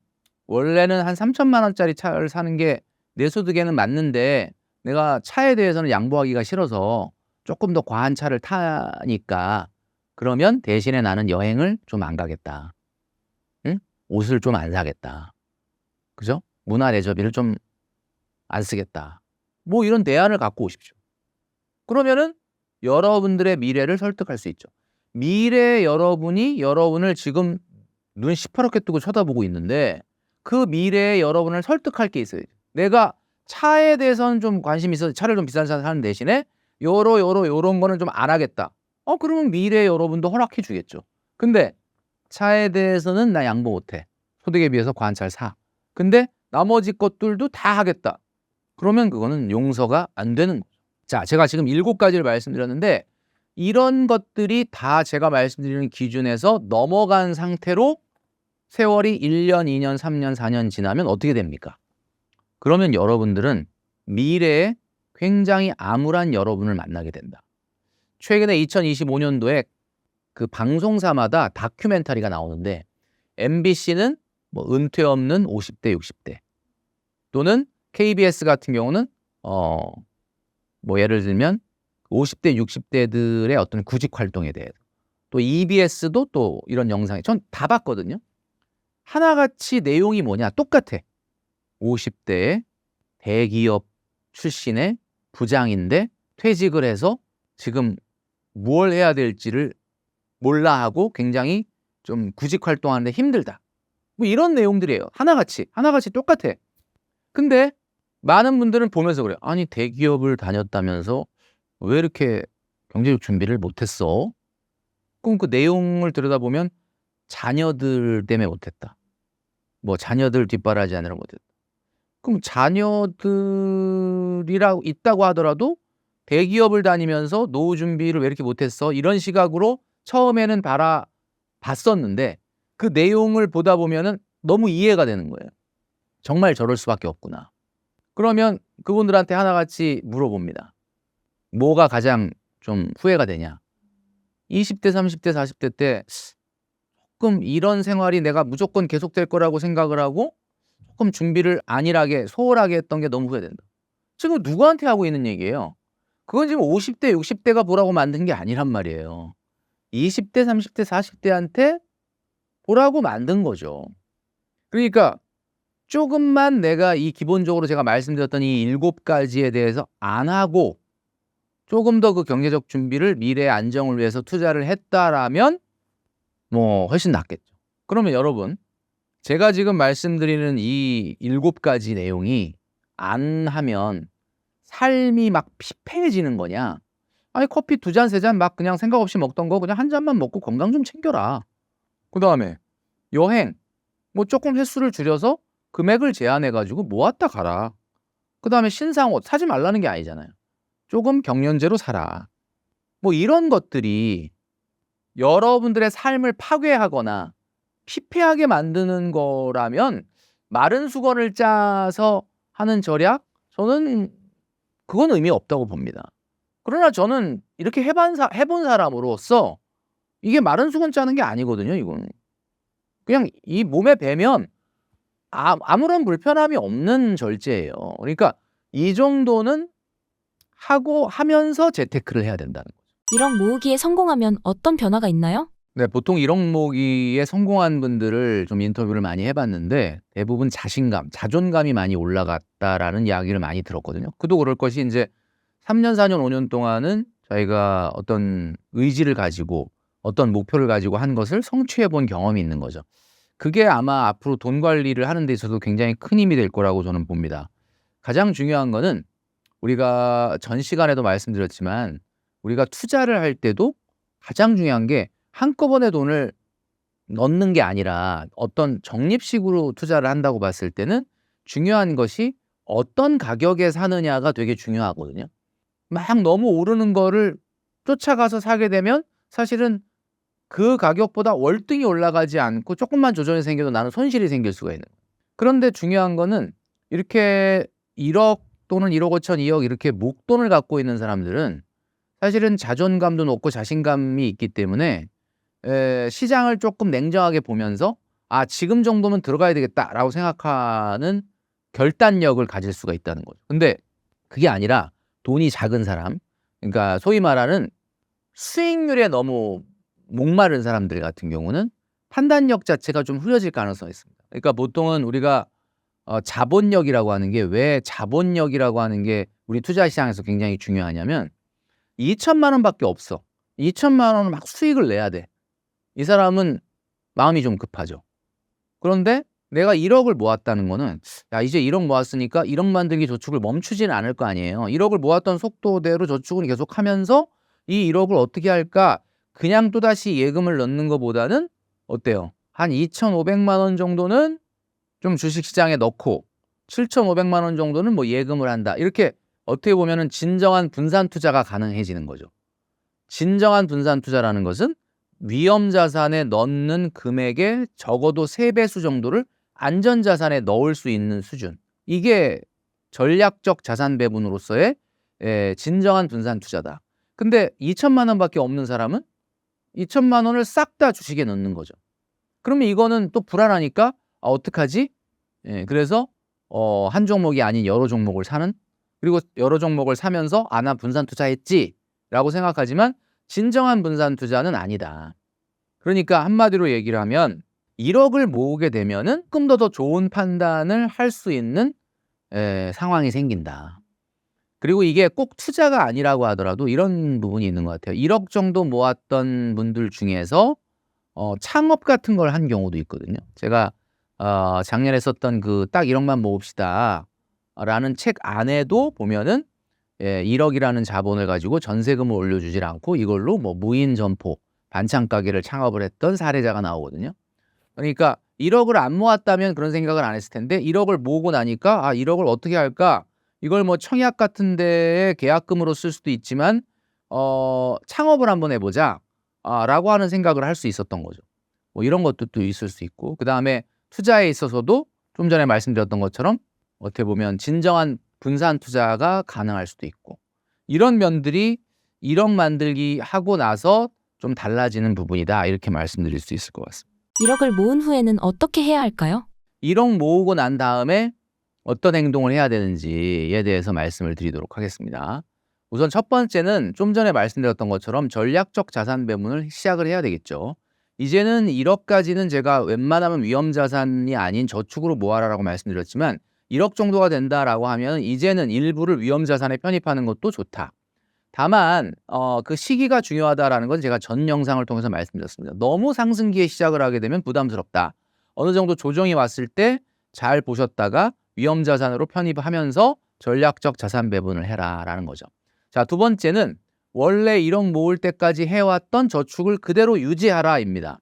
원래는 한 3천만 원짜리 차를 사는 게 내 소득에는 맞는데 내가 차에 대해서는 양보하기가 싫어서 조금 더 과한 차를 타니까, 그러면 대신에 나는 여행을 좀 안 가겠다. 응? 옷을 좀 안 사겠다. 그죠? 문화 레저비를 좀 안 쓰겠다. 이런 대안을 갖고 오십시오. 그러면은 여러분들의 미래를 설득할 수 있죠. 미래의 여러분이 여러분을 지금 눈 시퍼렇게 뜨고 쳐다보고 있는데 그 미래의 여러분을 설득할 게 있어요. 내가 차에 대해서는 좀 관심이 있어서 차를 좀 비싼 차 사는 대신에 요런 거는 좀 안 하겠다. 그러면 미래의 여러분도 허락해 주겠죠. 근데 차에 대해서는 나 양보 못해. 소득에 비해서 관찰 사. 근데 나머지 것들도 다 하겠다. 그러면 그거는 용서가 안 되는 거죠. 자, 제가 지금 7가지를 말씀드렸는데 이런 것들이 다 제가 말씀드리는 기준에서 넘어간 상태로 세월이 1년, 2년, 3년, 4년 지나면 어떻게 됩니까? 그러면 여러분들은 미래에 굉장히 암울한 여러분을 만나게 된다. 최근에 2025년도에 그 방송사마다 다큐멘터리가 나오는데 MBC는 뭐 은퇴 없는 50대, 60대 또는 KBS 같은 경우는 뭐 예를 들면 50대, 60대들의 어떤 구직 활동에 대해서 또 EBS도 또 이런 영상이 전 다 봤거든요. 하나같이 내용이 뭐냐 똑같아. 50대에 대기업 출신의 부장인데 퇴직을 해서 지금 뭘 해야 될지를 몰라 하고 굉장히 좀 구직 활동하는데 힘들다. 뭐 이런 내용들이에요. 하나같이 똑같아. 근데 많은 분들은 보면서 그래요. 아니 대기업을 다녔다면서 왜 이렇게 경제적 준비를 못했어? 그럼 그 내용을 들여다보면 자녀들 때문에 못했다. 뭐 자녀들 뒷바라지하느라 못했다. 그럼 자녀들이라고 있다고 하더라도 대기업을 다니면서 노후 준비를 왜 이렇게 못했어? 이런 시각으로 처음에는 봤었는데 그 내용을 보다 보면은 너무 이해가 되는 거예요. 정말 저럴 수밖에 없구나. 그러면 그분들한테 하나같이 물어봅니다. 뭐가 가장 좀 후회가 되냐? 20대, 30대, 40대 때 조금 이런 생활이 내가 무조건 계속될 거라고 생각을 하고 조금 준비를 안일하게 소홀하게 했던 게 너무 후회된다. 지금 누구한테 하고 있는 얘기예요? 그건 지금 50대, 60대가 보라고 만든 게 아니란 말이에요. 20대, 30대, 40대한테 보라고 만든 거죠. 그러니까 조금만 내가 이 기본적으로 제가 말씀드렸던 이 7가지에 대해서 안 하고 조금 더 그 경제적 준비를 미래의 안정을 위해서 투자를 했다라면 뭐 훨씬 낫겠죠. 그러면 여러분 제가 지금 말씀드리는 이 7가지 내용이 안 하면 삶이 막 피폐해지는 거냐? 아니 커피 2잔, 3잔 막 그냥 생각 없이 먹던 거 그냥 한 잔만 먹고 건강 좀 챙겨라. 그다음에 여행 뭐 조금 횟수를 줄여서 금액을 제한해 가지고 모았다 가라. 그다음에 신상 옷 사지 말라는 게 아니잖아요. 조금 경련제로 살아. 뭐 이런 것들이 여러분들의 삶을 파괴하거나 피폐하게 만드는 거라면 마른 수건을 짜서 하는 절약? 저는 그건 의미 없다고 봅니다. 그러나 저는 이렇게 해본 사람으로서 이게 마른 수건 짜는 게 아니거든요, 이거는. 그냥 이 몸에 배면 아무런 불편함이 없는 절제예요. 그러니까 이 정도는 하면서 재테크를 해야 된다는 거죠. 1억 모으기에 성공하면 어떤 변화가 있나요? 네, 보통 1억 모으기에 성공한 분들을 좀 인터뷰를 많이 해봤는데 대부분 자존감이 많이 올라갔다라는 이야기를 많이 들었거든요. 그도 그럴 것이 이제 3년, 4년, 5년 동안은 자기가 어떤 의지를 가지고 어떤 목표를 가지고 한 것을 성취해 본 경험이 있는 거죠. 그게 아마 앞으로 돈 관리를 하는 데 있어서 굉장히 큰 힘이 될 거라고 저는 봅니다. 가장 중요한 거는 우리가 전 시간에도 말씀드렸지만 우리가 투자를 할 때도 가장 중요한 게 한꺼번에 돈을 넣는 게 아니라 어떤 적립식으로 투자를 한다고 봤을 때는 중요한 것이 어떤 가격에 사느냐가 되게 중요하거든요. 막 너무 오르는 거를 쫓아가서 사게 되면 사실은 그 가격보다 월등히 올라가지 않고 조금만 조정이 생겨도 나는 손실이 생길 수가 있는 거예요. 그런데 중요한 거는 이렇게 1억 또는 1억 5천, 2억 이렇게 목돈을 갖고 있는 사람들은 사실은 자존감도 높고 자신감이 있기 때문에 시장을 조금 냉정하게 보면서 지금 정도면 들어가야 되겠다라고 생각하는 결단력을 가질 수가 있다는 거죠. 근데 그게 아니라 돈이 작은 사람, 그러니까 소위 말하는 수익률에 너무 목마른 사람들 같은 경우는 판단력 자체가 좀 흐려질 가능성이 있습니다. 그러니까 보통은 우리가 자본력이라고 하는 게 왜 자본력이라고 하는 게 우리 투자 시장에서 굉장히 중요하냐면 2천만 원밖에 없어. 2천만 원을 막 수익을 내야 돼. 이 사람은 마음이 좀 급하죠. 그런데 내가 1억을 모았다는 거는 이제 1억 모았으니까 1억 만들기 저축을 멈추지는 않을 거 아니에요. 1억을 모았던 속도대로 저축을 계속하면서 이 1억을 어떻게 할까? 그냥 또다시 예금을 넣는 것보다는 어때요? 한 2,500만 원 정도는 좀 주식시장에 넣고 7,500만 원 정도는 뭐 예금을 한다. 이렇게 어떻게 보면은 진정한 분산 투자가 가능해지는 거죠. 진정한 분산 투자라는 것은 위험 자산에 넣는 금액의 적어도 3배수 정도를 안전 자산에 넣을 수 있는 수준. 이게 전략적 자산 배분으로서의 진정한 분산 투자다. 근데 2천만 원밖에 없는 사람은 2천만 원을 싹 다 주식에 넣는 거죠. 그러면 이거는 또 불안하니까 어떡하지? 그래서 한 종목이 아닌 여러 종목을 사는, 그리고 여러 종목을 사면서 나 분산 투자했지라고 생각하지만 진정한 분산 투자는 아니다. 그러니까 한마디로 얘기를 하면 1억을 모으게 되면은 조금 더 좋은 판단을 할 수 있는 상황이 생긴다. 그리고 이게 꼭 투자가 아니라고 하더라도 이런 부분이 있는 것 같아요. 1억 정도 모았던 분들 중에서 창업 같은 걸 한 경우도 있거든요. 제가 작년에 썼던 그 딱 1억만 모읍시다 라는 책 안에도 보면은 1억이라는 자본을 가지고 전세금을 올려주질 않고 이걸로 뭐 무인 점포, 반찬 가게를 창업을 했던 사례자가 나오거든요. 그러니까 1억을 안 모았다면 그런 생각을 안 했을 텐데 1억을 모으고 나니까 1억을 어떻게 할까? 이걸 뭐 청약 같은 데에 계약금으로 쓸 수도 있지만 창업을 한번 해보자 라고 하는 생각을 할 수 있었던 거죠. 뭐 이런 것도 또 있을 수 있고, 그 다음에 투자에 있어서도 좀 전에 말씀드렸던 것처럼 어떻게 보면 진정한 분산 투자가 가능할 수도 있고, 이런 면들이 1억 만들기 하고 나서 좀 달라지는 부분이다, 이렇게 말씀드릴 수 있을 것 같습니다. 1억을 모은 후에는 어떻게 해야 할까요? 1억 모으고 난 다음에 어떤 행동을 해야 되는지에 대해서 말씀을 드리도록 하겠습니다. 우선 첫 번째는 좀 전에 말씀드렸던 것처럼 전략적 자산 배분을 시작을 해야 되겠죠. 이제는 1억까지는 제가 웬만하면 위험 자산이 아닌 저축으로 모아라라고 말씀드렸지만 1억 정도가 된다라고 하면 이제는 일부를 위험 자산에 편입하는 것도 좋다. 다만 그 시기가 중요하다라는 건 제가 전 영상을 통해서 말씀드렸습니다. 너무 상승기에 시작을 하게 되면 부담스럽다. 어느 정도 조정이 왔을 때 잘 보셨다가 위험 자산으로 편입하면서 전략적 자산 배분을 해라라는 거죠. 자, 두 번째는 원래 1억 모을 때까지 해왔던 저축을 그대로 유지하라입니다.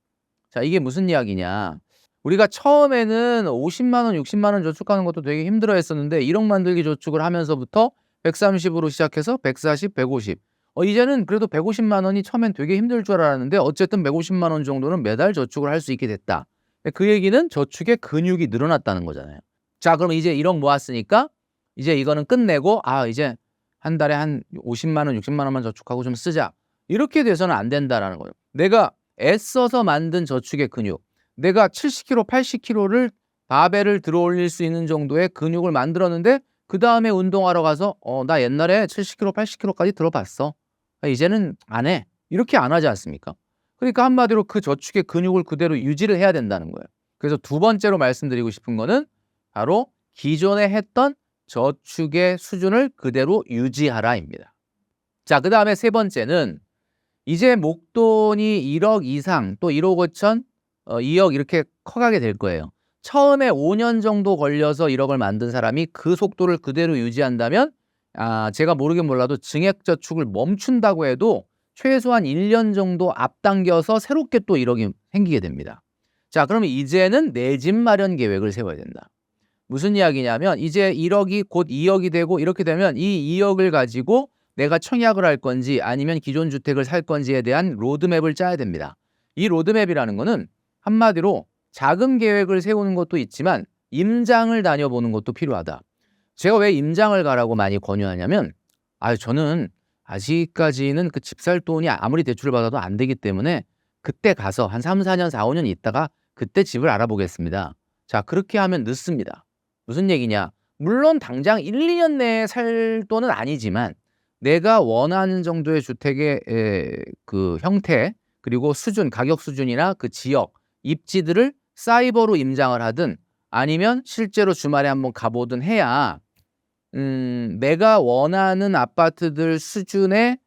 자, 이게 무슨 이야기냐? 우리가 처음에는 50만 원, 60만 원 저축하는 것도 되게 힘들어 했었는데 1억 만들기 저축을 하면서부터 130으로 시작해서 140, 150. 이제는 그래도 150만 원이 처음엔 되게 힘들 줄 알았는데 어쨌든 150만 원 정도는 매달 저축을 할 수 있게 됐다. 그 얘기는 저축의 근육이 늘어났다는 거잖아요. 자, 그럼 이제 1억 모았으니까 이제 이거는 끝내고 이제 한 달에 한 50만 원, 60만 원만 저축하고 좀 쓰자. 이렇게 돼서는 안 된다라는 거예요. 내가 애써서 만든 저축의 근육, 내가 70kg, 80kg를 바벨을 들어 올릴 수 있는 정도의 근육을 만들었는데 그 다음에 운동하러 가서 나 옛날에 70kg, 80kg까지 들어봤어. 이제는 안 해. 이렇게 안 하지 않습니까? 그러니까 한마디로 그 저축의 근육을 그대로 유지를 해야 된다는 거예요. 그래서 두 번째로 말씀드리고 싶은 거는 바로 기존에 했던 저축의 수준을 그대로 유지하라입니다. 자, 그 다음에 세 번째는 이제 목돈이 1억 이상 또 1억 5천, 2억 이렇게 커가게 될 거예요. 처음에 5년 정도 걸려서 1억을 만든 사람이 그 속도를 그대로 유지한다면 제가 모르긴 몰라도 증액저축을 멈춘다고 해도 최소한 1년 정도 앞당겨서 새롭게 또 1억이 생기게 됩니다. 자, 그러면 이제는 내 집 마련 계획을 세워야 된다. 무슨 이야기냐면 이제 1억이 곧 2억이 되고 이렇게 되면 이 2억을 가지고 내가 청약을 할 건지 아니면 기존 주택을 살 건지에 대한 로드맵을 짜야 됩니다. 이 로드맵이라는 거는 한마디로 자금 계획을 세우는 것도 있지만 임장을 다녀보는 것도 필요하다. 제가 왜 임장을 가라고 많이 권유하냐면 저는 아직까지는 그 집 살 돈이 아무리 대출을 받아도 안 되기 때문에 그때 가서 한 3, 4년, 4, 5년 있다가 그때 집을 알아보겠습니다. 자, 그렇게 하면 늦습니다. 무슨 얘기냐? 물론 당장 1, 2년 내에 살 돈은 아니지만 내가 원하는 정도의 주택의 그 형태 그리고 수준, 가격 수준이나 그 지역, 입지들을 사이버로 임장을 하든 아니면 실제로 주말에 한번 가보든 해야 내가 원하는 아파트들 수준의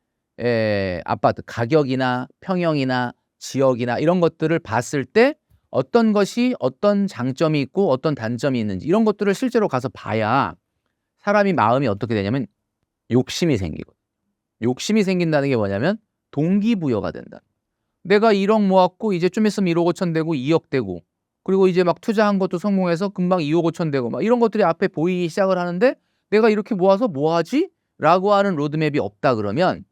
아파트 가격이나 평형이나 지역이나 이런 것들을 봤을 때 어떤 것이 어떤 장점이 있고 어떤 단점이 있는지 이런 것들을 실제로 가서 봐야 사람이 마음이 어떻게 되냐면 욕심이 생기고, 욕심이 생긴다는 게 뭐냐면 동기부여가 된다. 내가 1억 모았고 이제 좀 있으면 1억 5천 되고 2억 되고 그리고 이제 막 투자한 것도 성공해서 금방 2억 5천 되고 막 이런 것들이 앞에 보이기 시작을 하는데 내가 이렇게 모아서 뭐 하지? 라고 하는 로드맵이 없다 그러면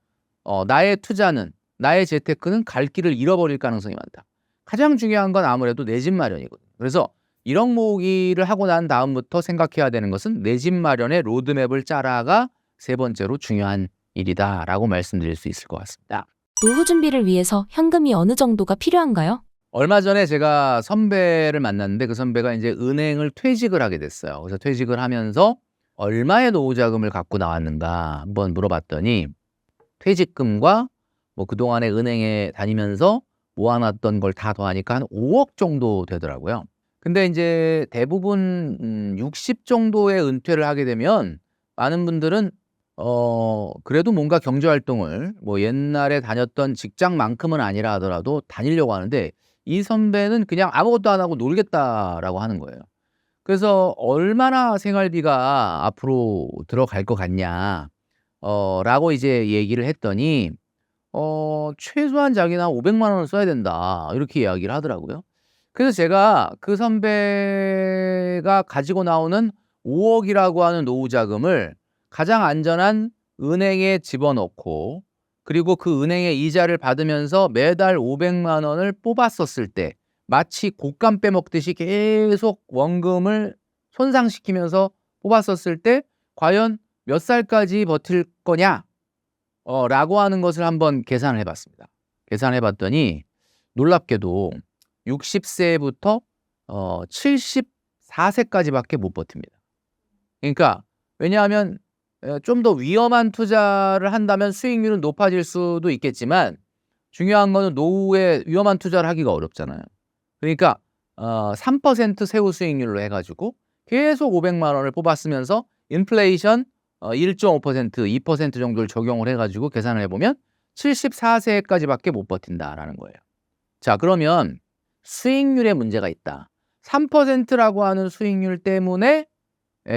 나의 투자는 나의 재테크는 갈 길을 잃어버릴 가능성이 많다. 가장 중요한 건 아무래도 내 집 마련이거든요. 그래서 1억 모으기를 하고 난 다음부터 생각해야 되는 것은 내 집 마련의 로드맵을 짜라가 세 번째로 중요한 일이다라고 말씀드릴 수 있을 것 같습니다. 노후 준비를 위해서 현금이 어느 정도가 필요한가요? 얼마 전에 제가 선배를 만났는데 그 선배가 이제 은행을 퇴직을 하게 됐어요. 그래서 퇴직을 하면서 얼마의 노후 자금을 갖고 나왔는가 한번 물어봤더니 퇴직금과 뭐 그동안에 은행에 다니면서 모아놨던 걸 다 더하니까 한 5억 정도 되더라고요. 근데 이제 대부분 60 정도의 은퇴를 하게 되면 많은 분들은 그래도 뭔가 경제 활동을 뭐 옛날에 다녔던 직장만큼은 아니라 하더라도 다니려고 하는데 이 선배는 그냥 아무것도 안 하고 놀겠다라고 하는 거예요. 그래서 얼마나 생활비가 앞으로 들어갈 것 같냐 라고 이제 얘기를 했더니 최소한 자기는 한 500만 원을 써야 된다 이렇게 이야기를 하더라고요. 그래서 제가 그 선배가 가지고 나오는 5억이라고 하는 노후 자금을 가장 안전한 은행에 집어넣고 그리고 그 은행의 이자를 받으면서 매달 500만 원을 뽑았었을 때 마치 곶감 빼먹듯이 계속 원금을 손상시키면서 뽑았었을 때 과연 몇 살까지 버틸 거냐? 라고 하는 것을 한번 계산을 해봤습니다. 계산을 해봤더니 놀랍게도 60세부터 74세까지밖에 못 버팁니다. 그러니까 왜냐하면 좀 더 위험한 투자를 한다면 수익률은 높아질 수도 있겠지만 중요한 거는 노후에 위험한 투자를 하기가 어렵잖아요. 그러니까 3% 세후 수익률로 해가지고 계속 500만 원을 뽑았으면서 인플레이션 1.5%, 2% 정도를 적용을 해가지고 계산을 해보면 74세까지밖에 못 버틴다라는 거예요. 자, 그러면 수익률에 문제가 있다. 3%라고 하는 수익률 때문에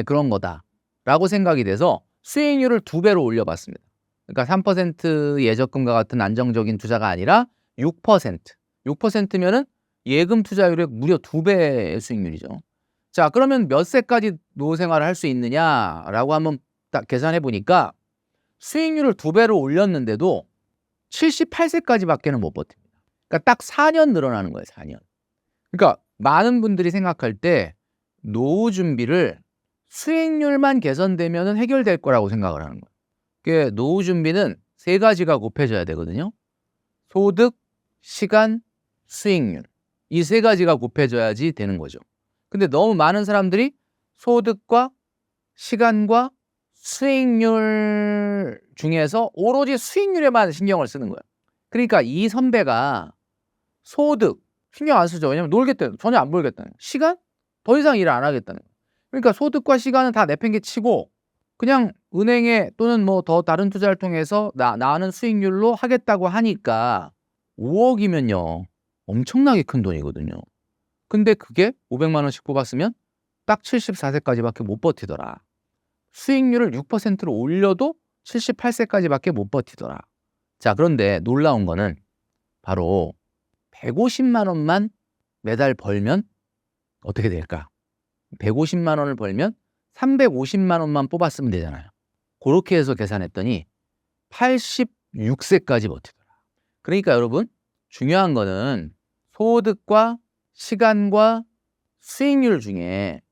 그런 거다라고 생각이 돼서 수익률을 2배로 올려봤습니다. 그러니까 3% 예적금과 같은 안정적인 투자가 아니라 6%. 6%면은 예금 투자율의 무려 2배의 수익률이죠. 자, 그러면 몇 세까지 노후 생활을 할 수 있느냐라고 한번 딱 계산해 보니까 수익률을 2배로 올렸는데도 78세까지밖에는 못 버팁니다. 그러니까 딱 4년 늘어나는 거예요, 4년. 그러니까 많은 분들이 생각할 때 노후 준비를 수익률만 개선되면 해결될 거라고 생각을 하는 거예요. 그게 노후 준비는 세 가지가 곱해져야 되거든요. 소득, 시간, 수익률. 이 세 가지가 곱해져야지 되는 거죠. 근데 너무 많은 사람들이 소득과 시간과 수익률 중에서 오로지 수익률에만 신경을 쓰는 거예요. 그러니까 이 선배가 소득 신경 안 쓰죠. 왜냐면 놀겠다는 전혀 안 벌겠다는 시간 더 이상 일 안 하겠다는 거예요. 그러니까 소득과 시간은 다 내팽개치고 그냥 은행에 또는 뭐 더 다른 투자를 통해서 나는 수익률로 하겠다고 하니까 5억이면요 엄청나게 큰 돈이거든요. 근데 그게 500만 원씩 뽑았으면 딱 74세까지밖에 못 버티더라. 수익률을 6%로 올려도 78세까지밖에 못 버티더라. 자, 그런데 놀라운 거는 바로 150만 원만 매달 벌면 어떻게 될까? 150만 원을 벌면 350만 원만 뽑았으면 되잖아요. 그렇게 해서 계산했더니 86세까지 버티더라. 그러니까 여러분 중요한 거는 소득과 시간과 수익률 중에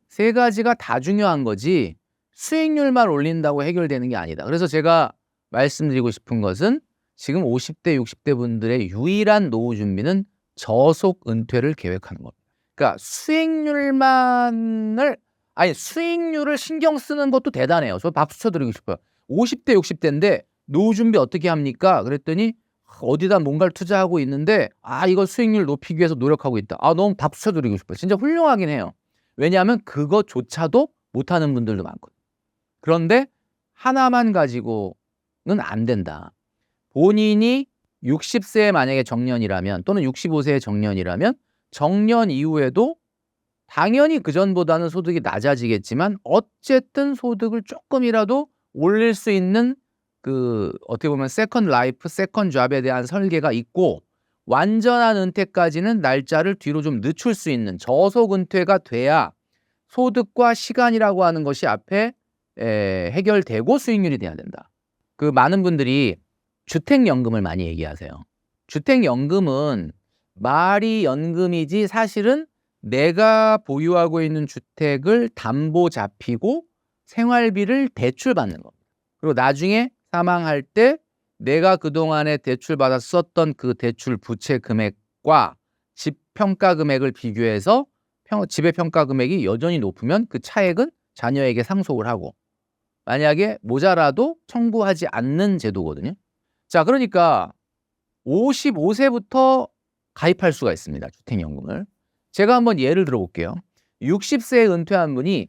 세 가지가 다 중요한 거지 수익률만 올린다고 해결되는 게 아니다. 그래서 제가 말씀드리고 싶은 것은 지금 50대, 60대 분들의 유일한 노후 준비는 저속 은퇴를 계획하는 겁니다. 그러니까 수익률을 신경 쓰는 것도 대단해요. 저 박수 쳐드리고 싶어요. 50대, 60대인데 노후 준비 어떻게 합니까? 그랬더니 어디다 뭔가를 투자하고 있는데 이거 수익률 높이기 위해서 노력하고 있다. 너무 박수 쳐드리고 싶어요. 진짜 훌륭하긴 해요. 왜냐하면 그것조차도 못하는 분들도 많거든요. 그런데 하나만 가지고는 안 된다. 본인이 60세에 만약에 정년이라면 또는 65세에 정년이라면 정년 이후에도 당연히 그전보다는 소득이 낮아지겠지만 어쨌든 소득을 조금이라도 올릴 수 있는 어떻게 보면 세컨드 라이프, 세컨드 잡에 대한 설계가 있고 완전한 은퇴까지는 날짜를 뒤로 좀 늦출 수 있는 저속 은퇴가 돼야 소득과 시간이라고 하는 것이 앞에 해결되고 수익률이 돼야 된다. 그 많은 분들이 주택연금을 많이 얘기하세요. 주택연금은 말이 연금이지 사실은 내가 보유하고 있는 주택을 담보 잡히고 생활비를 대출받는 겁니다. 그리고 나중에 사망할 때 내가 그동안에 대출받아 썼던 그 대출 부채 금액과 집 평가 금액을 비교해서 집의 평가 금액이 여전히 높으면 그 차액은 자녀에게 상속을 하고 만약에 모자라도 청구하지 않는 제도거든요. 자, 그러니까 55세부터 가입할 수가 있습니다. 주택연금을. 제가 한번 예를 들어볼게요. 60세에 은퇴한 분이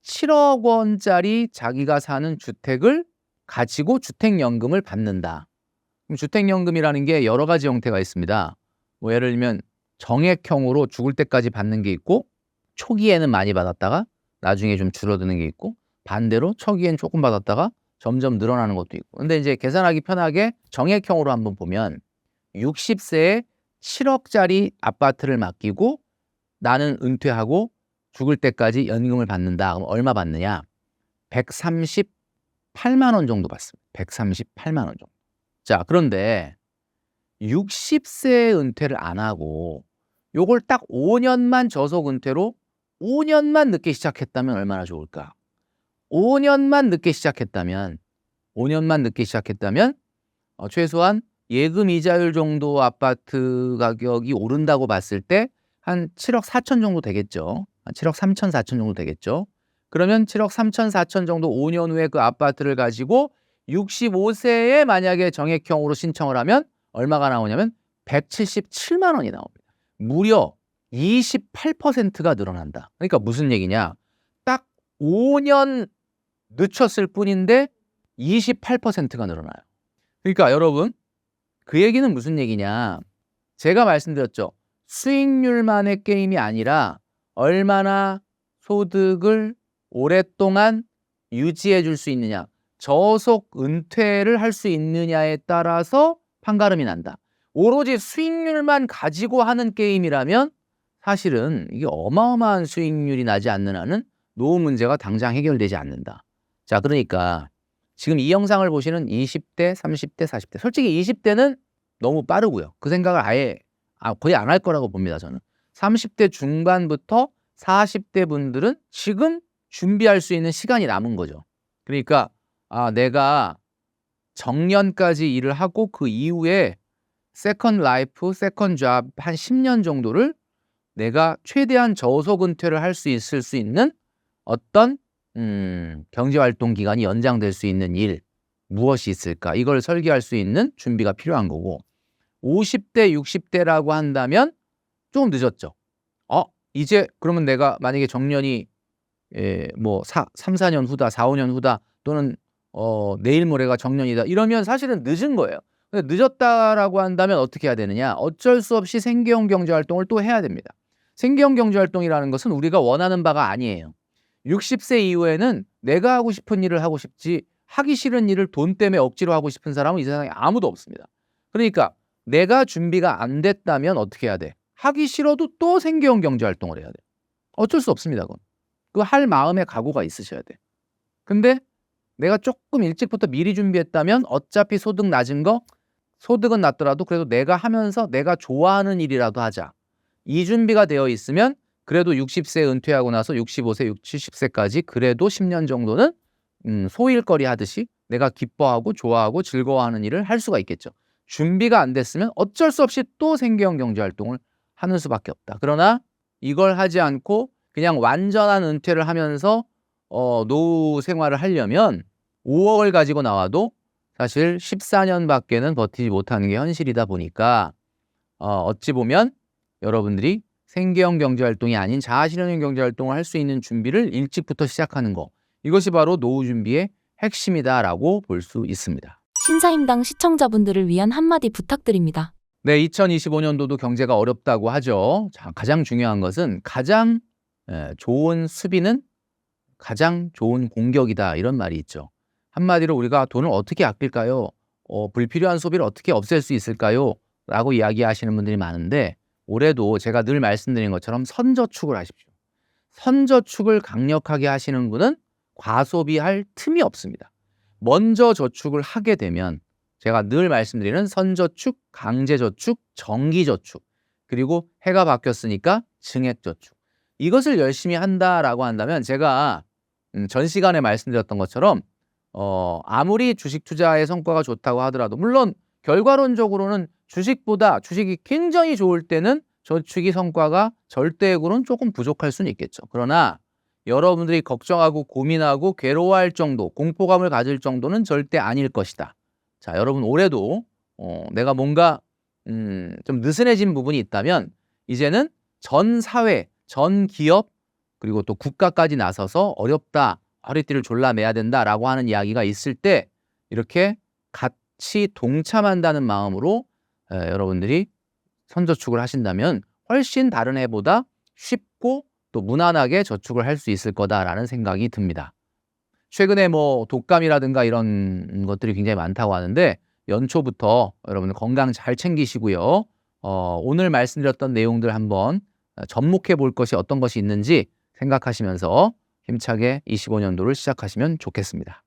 7억 원짜리 자기가 사는 주택을 가지고 주택연금을 받는다. 그럼 주택연금이라는 게 여러 가지 형태가 있습니다. 뭐 예를 들면 정액형으로 죽을 때까지 받는 게 있고 초기에는 많이 받았다가 나중에 좀 줄어드는 게 있고 반대로 초기엔 조금 받았다가 점점 늘어나는 것도 있고. 근데 이제 계산하기 편하게 정액형으로 한번 보면 60세에 7억짜리 아파트를 맡기고 나는 은퇴하고 죽을 때까지 연금을 받는다. 그럼 얼마 받느냐? 138만 원 정도 받습니다. 138만 원 정도. 자, 그런데 60세에 은퇴를 안 하고 요걸 딱 5년만 저속 은퇴로 5년만 늦게 시작했다면 얼마나 좋을까? 5년만 늦게 시작했다면 최소한 예금 이자율 정도 아파트 가격이 오른다고 봤을 때 한 7억 4천 정도 되겠죠. 한 7억 3천 4천 정도 되겠죠. 그러면 7억 3천 4천 정도 5년 후에 그 아파트를 가지고 65세에 만약에 정액형으로 신청을 하면 얼마가 나오냐면 177만 원이 나옵니다. 무려 28%가 늘어난다. 그러니까 무슨 얘기냐? 딱 5년 늦췄을 뿐인데 28%가 늘어나요. 그러니까 여러분, 그 얘기는 무슨 얘기냐? 제가 말씀드렸죠. 수익률만의 게임이 아니라 얼마나 소득을 오랫동안 유지해 줄 수 있느냐, 저속 은퇴를 할 수 있느냐에 따라서 판가름이 난다. 오로지 수익률만 가지고 하는 게임이라면 사실은 이게 어마어마한 수익률이 나지 않는 한은 노후 문제가 당장 해결되지 않는다. 자, 그러니까 지금 이 영상을 보시는 20대, 30대, 40대, 솔직히 20대는 너무 빠르고요. 그 생각을 아예 거의 안 할 거라고 봅니다, 저는. 30대 중반부터 40대 분들은 지금 준비할 수 있는 시간이 남은 거죠. 그러니까 내가 정년까지 일을 하고 그 이후에 세컨 라이프, 세컨 잡 한 10년 정도를 내가 최대한 저속 은퇴를 할 수 있을 수 있는 어떤 경제활동 기간이 연장될 수 있는 일 무엇이 있을까? 이걸 설계할 수 있는 준비가 필요한 거고 50대, 60대라고 한다면 조금 늦었죠. 이제 그러면 내가 만약에 정년이 3, 4년 후다, 4, 5년 후다 또는 내일 모레가 정년이다 이러면 사실은 늦은 거예요. 근데 늦었다라고 한다면 어떻게 해야 되느냐? 어쩔 수 없이 생계형 경제활동을 또 해야 됩니다. 생계형 경제활동이라는 것은 우리가 원하는 바가 아니에요. 60세 이후에는 내가 하고 싶은 일을 하고 싶지 하기 싫은 일을 돈 때문에 억지로 하고 싶은 사람은 이 세상에 아무도 없습니다. 그러니까 내가 준비가 안 됐다면 어떻게 해야 돼? 하기 싫어도 또 생계형 경제활동을 해야 돼. 어쩔 수 없습니다. 그건. 그 할 마음의 각오가 있으셔야 돼. 근데 내가 조금 일찍부터 미리 준비했다면 어차피 소득 낮은 거 소득은 낮더라도 그래도 내가 하면서 내가 좋아하는 일이라도 하자. 이 준비가 되어 있으면 그래도 60세 은퇴하고 나서 65세, 70세까지 그래도 10년 정도는 소일거리 하듯이 내가 기뻐하고 좋아하고 즐거워하는 일을 할 수가 있겠죠. 준비가 안 됐으면 어쩔 수 없이 또 생계형 경제활동을 하는 수밖에 없다. 그러나 이걸 하지 않고 그냥 완전한 은퇴를 하면서 노후 생활을 하려면 5억을 가지고 나와도 사실 14년밖에는 버티지 못하는 게 현실이다 보니까 어찌 보면 여러분들이 생계형 경제활동이 아닌 자아실현형 경제활동을 할 수 있는 준비를 일찍부터 시작하는 거 이것이 바로 노후 준비의 핵심이다라고 볼 수 있습니다. 신사임당 시청자분들을 위한 한마디 부탁드립니다. 네, 2025년도도 경제가 어렵다고 하죠. 자, 가장 중요한 것은 가장 좋은 수비는 가장 좋은 공격이다 이런 말이 있죠. 한마디로 우리가 돈을 어떻게 아낄까요? 불필요한 소비를 어떻게 없앨 수 있을까요? 라고 이야기하시는 분들이 많은데 올해도 제가 늘 말씀드린 것처럼 선저축을 하십시오. 선저축을 강력하게 하시는 분은 과소비할 틈이 없습니다. 먼저 저축을 하게 되면 제가 늘 말씀드리는 선저축, 강제저축, 정기저축, 그리고 해가 바뀌었으니까 증액저축. 이것을 열심히 한다라고 한다면 제가 전 시간에 말씀드렸던 것처럼 아무리 주식 투자의 성과가 좋다고 하더라도 물론 결과론적으로는 주식이 굉장히 좋을 때는 저축이 성과가 절대적으로는 조금 부족할 수는 있겠죠. 그러나 여러분들이 걱정하고 고민하고 괴로워할 정도, 공포감을 가질 정도는 절대 아닐 것이다. 자, 여러분 올해도 내가 뭔가 좀 느슨해진 부분이 있다면 이제는 전 사회, 전 기업 그리고 또 국가까지 나서서 어렵다, 허리띠를 졸라매야 된다라고 하는 이야기가 있을 때 이렇게 같이 동참한다는 마음으로 여러분들이 선저축을 하신다면 훨씬 다른 해보다 쉽고 또 무난하게 저축을 할 수 있을 거다라는 생각이 듭니다. 최근에 뭐 독감이라든가 이런 것들이 굉장히 많다고 하는데 연초부터 여러분들 건강 잘 챙기시고요. 오늘 말씀드렸던 내용들 한번 접목해 볼 것이 어떤 것이 있는지 생각하시면서 힘차게 25년도를 시작하시면 좋겠습니다.